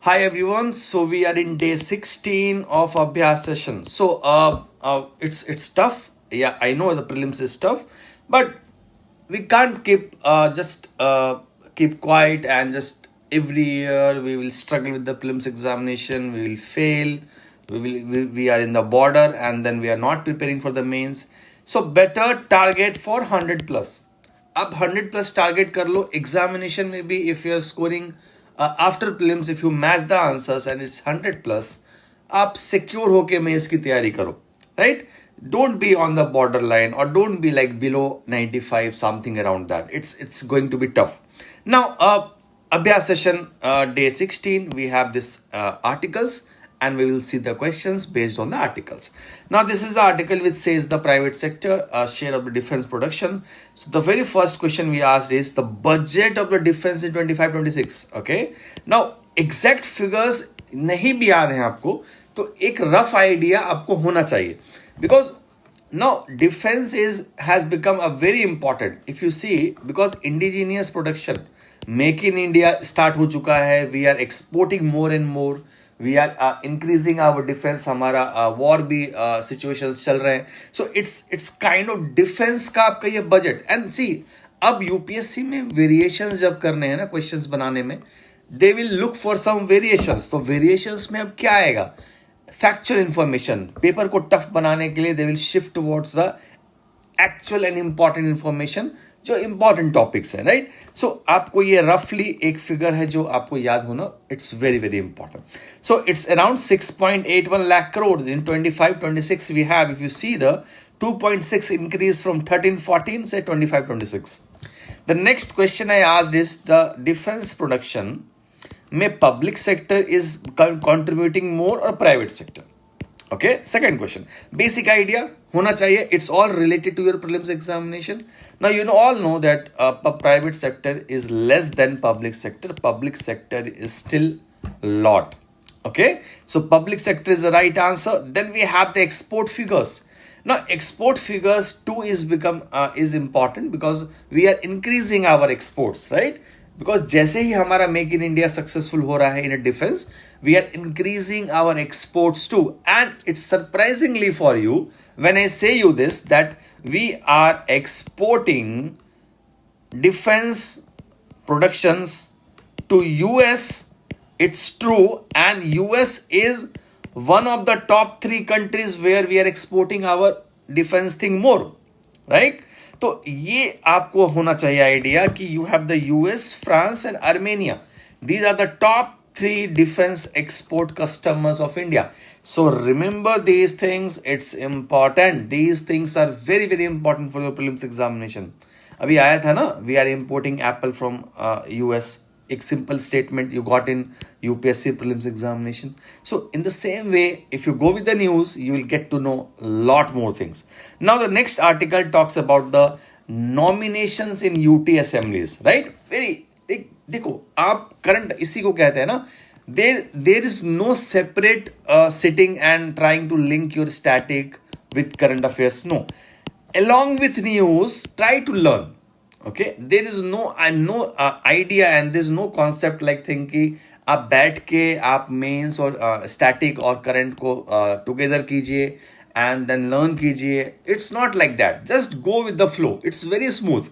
Hi everyone. So we are in day 16 of Abhyaas session. It's tough. Yeah, I know the prelims is tough, but we can't keep keep quiet and just every year we will struggle with the prelims examination. We will fail. We are in the border and then we are not preparing for the mains. So better target for 100 plus. आप 100 plus target कर लो examination में भी if you are scoring after prelims if you match the answers and it's 100 plus आप secure होके mains की तैयारी करो right don't be on the border line और don't be like below 95 something around that it's going to be tough now Abhyaas session day 16 we have this articles and we will see the questions based on the articles. Now this is the article which says the private sector share of the defense production. So the very first question we asked is the budget of the defense in 25-26. Okay, now exact figures नहीं भी याद हैं आपको तो एक rough idea आपको होना चाहिए because now defense has become a very important if you see because indigenous production make in India start हो चुका है we are exporting more and more we are increasing our defence हमारा war भी situations चल रहे हैं so it's kind of defence का आपका ये बजट एंड सी अब यूपीएससी में वेरिएशंस जब करने हैं ना क्वेश्चंस बनाने में they will look for some variations तो वेरिएशंस में अब क्या आएगा फैक्चुअल इंफॉर्मेशन पेपर को टफ बनाने के लिए they will shift towards the actual and important information जो इंपॉर्टेंट टॉपिक्स है राइट सो आपको ये रफली एक फिगर है जो आपको याद होना it's very very important so it's around 6.81 lakh crore in 25-26 we have if you see the 2.6 increase from 13-14 से 25-26 the next question I asked is the defence production में public sector is contributing more और private sector okay second question basic idea hona chahiye it's all related to your prelims examination now all know that private sector is less than public sector is still lot okay so public sector is the right answer then we have the export figures now export figures too is important because we are increasing our exports right because जैसे ही हमारा make in India successful हो रहा है in defence we are increasing our exports to and it's surprisingly for you when I say you this that we are exporting defence productions to US it's true and US is one of the top 3 countries where we are exporting our defense thing more right तो ये आपको होना चाहिए idea कि you have the US France and Armenia these are the top 3 defence export customers of India so remember these things it's important these things are very very important for your prelims examination अभी आया था ना we are importing Apple from US एक simple statement you got in UPSC Prelims Examination. So in the same way, if you go with the news, you will get to know a lot more things. Now the next article talks about the nominations in UT assemblies, right? देखो आप current इसी को कहते हैं ना there is no separate sitting and trying to link your static with current affairs. No, along with news, try to learn. Okay, there is no idea and there is no concept like think कि आप बैठ के आप mains और static और current को together कीजिए and then learn कीजिए it's not like that just go with the flow it's very smooth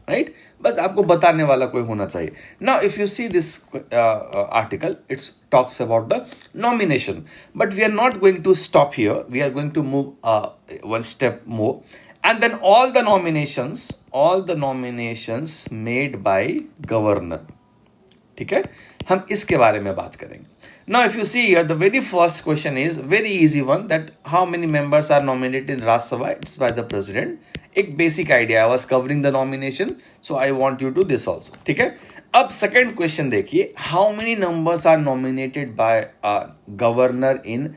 right बस आपको बताने वाला कोई होना चाहिए now if you see this article it's talks about the nomination but we are not going to stop here we are going to move one step more and then all the nominations made by governor ठीक है हम इसके बारे में बात करेंगे now if you see here the very first question is very easy one that how many members are nominated in Rajya Sabha it's by the president एक basic idea I was covering the nomination so I want you to this also ठीक है अब second question देखिए how many members are nominated by governor in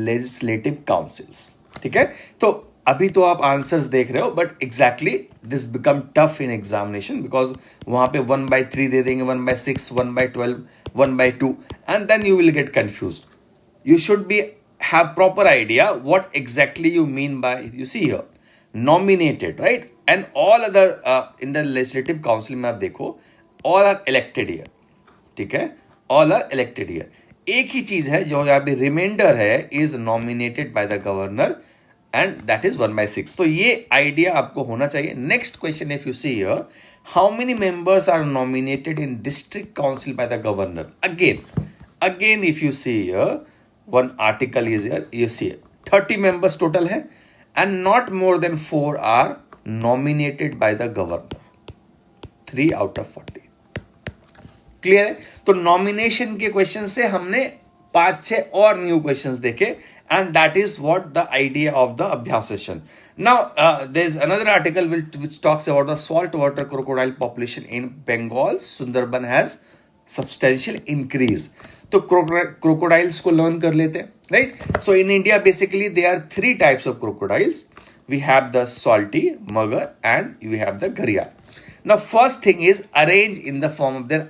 legislative councils ठीक है तो अभी तो आप आंसर्स देख रहे हो but exactly this become tough in examination because वहां पे 1/3 दे देंगे 1/6 1/12 1/2 and then you will get confuse you should be have proper idea what exactly you mean by you see here nominated right and all other in the legislative council में आप देखो all are elected here ठीक है all are elected here एक ही चीज है जो यहाँ पे रिमाइंडर है, is nominated by the governor and that is 1/6। तो ये आइडिया आपको होना चाहिए। Next question, if you see here, how many members are nominated in district council by the governor? Again if you see here, one article is here, you see 30 members total है and not more than 4 are nominated by the governor, 3 out of 40। Clear है? तो nomination के question से हमने 5-6 और new questions देखे, and that is what the idea of the Abhyaas session. Now there is another article which talks about the salt water crocodile population in Bengal Sundarban has substantial increase। तो crocodiles को learn कर लेते हैं, right? So in India basically there are 3 types of crocodiles. We have the salty, mugger, and we have the gharial. Now first thing is arrange in the form of their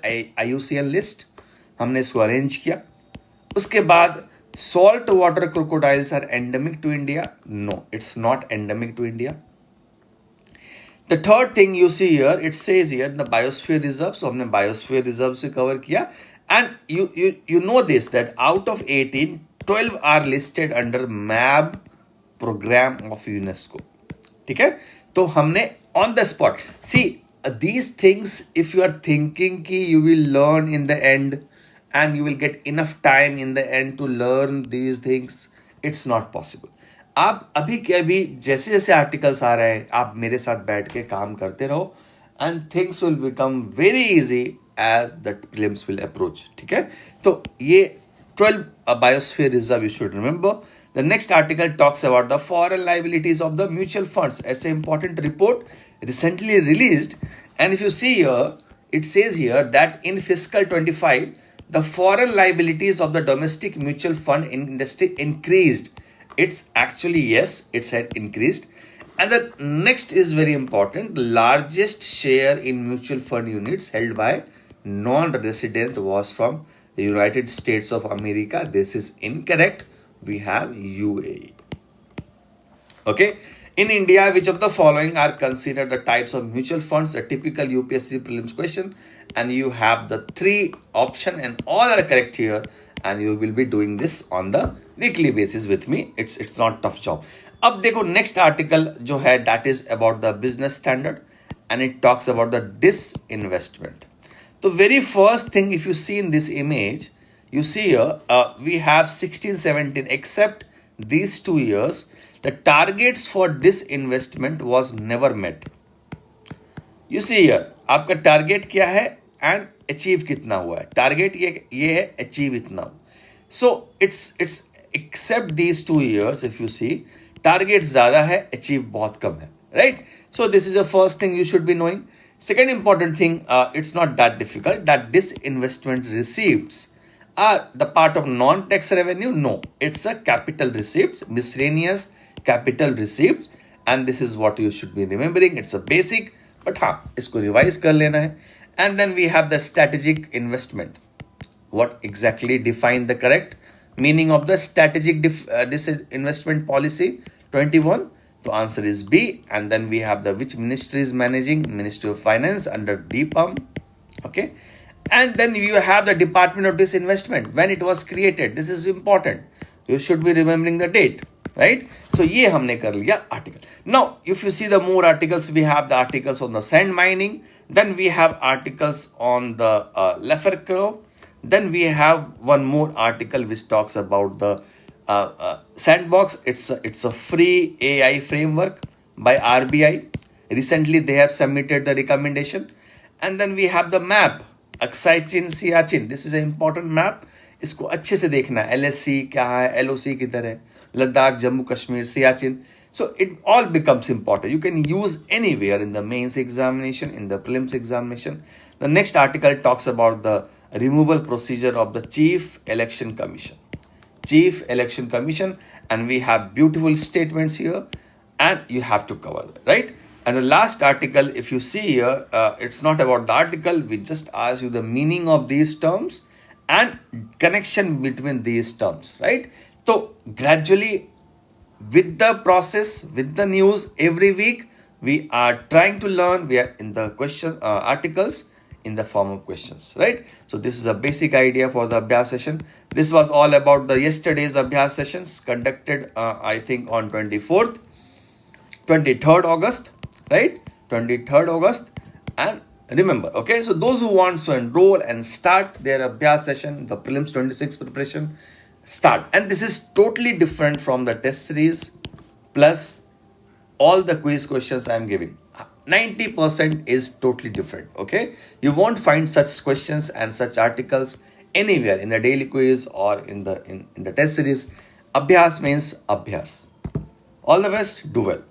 IUCN list। हमने इसको arrange किया। उसके बाद salt water crocodiles are endemic to India? No, it's not endemic to India. The third thing you see here, it says here the biosphere reserve। so हमने biosphere reserve से cover किया, and you know this that out of 18, 12 are listed under MAB program of UNESCO। ठीक है? तो हमने on the spot see these things, if you are thinking कि you will learn in the end and you will get enough time in the end to learn these things, it's not possible। आप अभी के अभी जैसे जैसे articles आ रहे हैं, आप मेरे साथ बैठ के काम करते रहो and things will become very easy as the prelims will approach। ठीक है? तो ये 12 biosphere reserve you should remember। The next article talks about the foreign liabilities of the mutual funds। It's an important report recently released, and if you see here, it says here that in fiscal 25, the foreign liabilities of the domestic mutual fund industry increased। It's actually, yes, it's had increased। And the next is very important, the largest share in mutual fund units held by non-resident was from the United States of America। This is incorrect, we have UAE। Okay, in India, which of the following are considered the types of mutual funds? A typical UPSC prelims question, and you have the 3 option and all are correct here, and you will be doing this on the weekly basis with me। It's not tough job। अब देखो next article जो है, that is about the business standard, and it talks about the disinvestment। The very first thing, if you see in this image, you see here we have 16-17, except these 2 years the targets for disinvestment was never met। You see here, आपका target क्या है and achieve कितना हुआ है? Target ये है, achieve इतना हुआ। So it's except these 2 years, if you see, target ज्यादा है, अचीव बहुत कम है, right? So this is the first thing you should be knowing. Second important thing, it's not that difficult, that disinvestment receipts are the part of non-tax revenue? No, it's a capital receipts, miscellaneous capital receipts, and this is what you should be remembering। It's a basic, but हाँ, इसको revise कर लेना है। And then we have the strategic investment। What exactly define the correct meaning of the strategic disinvestment policy 21? So answer is B, and then we have the which ministry is managing? Ministry of Finance under DPAM। Okay, and then you have the Department of Disinvestment, when it was created। This is important, you should be remembering the date, right? So ये हमने कर लिया article। Now if you see the more articles, we have the articles on the sand mining, then we have articles on the lefer crow, then we have one more article which talks about the sandbox। It's a free AI framework by RBI। Recently they have submitted the recommendation। And then we have the map, Aksai Chin Siachen। This is an important map, इसको अच्छे से देखना है। LSC क्या है, LOC किधर है, Ladakh, Jammu Kashmir, Siachen. So it all becomes important, you can use anywhere in the mains examination, in the prelims examination। The next article talks about the removal procedure of the Chief Election Commission। Chief Election Commission, and we have beautiful statements here, and you have to cover that, right? And the last article, if you see here, it's not about the article, we just ask you the meaning of these terms and connection between these terms, right? So gradually, with the process, with the news, every week we are trying to learn, we are in the question articles, in the form of questions, right? So this is a basic idea for the Abhyaas session. This was all about the yesterday's Abhyaas sessions conducted, I think on 24th, 23rd August, right? 23rd August. And remember, okay, so those who want to enroll and start their Abhyaas session, the Prelims 26 preparation, start. And this is totally different from the test series plus all the quiz questions I'm giving. 90% is totally different, okay? You won't find such questions and such articles anywhere in the daily quiz or in the test series. Abhyas means Abhyas. All the best, do well.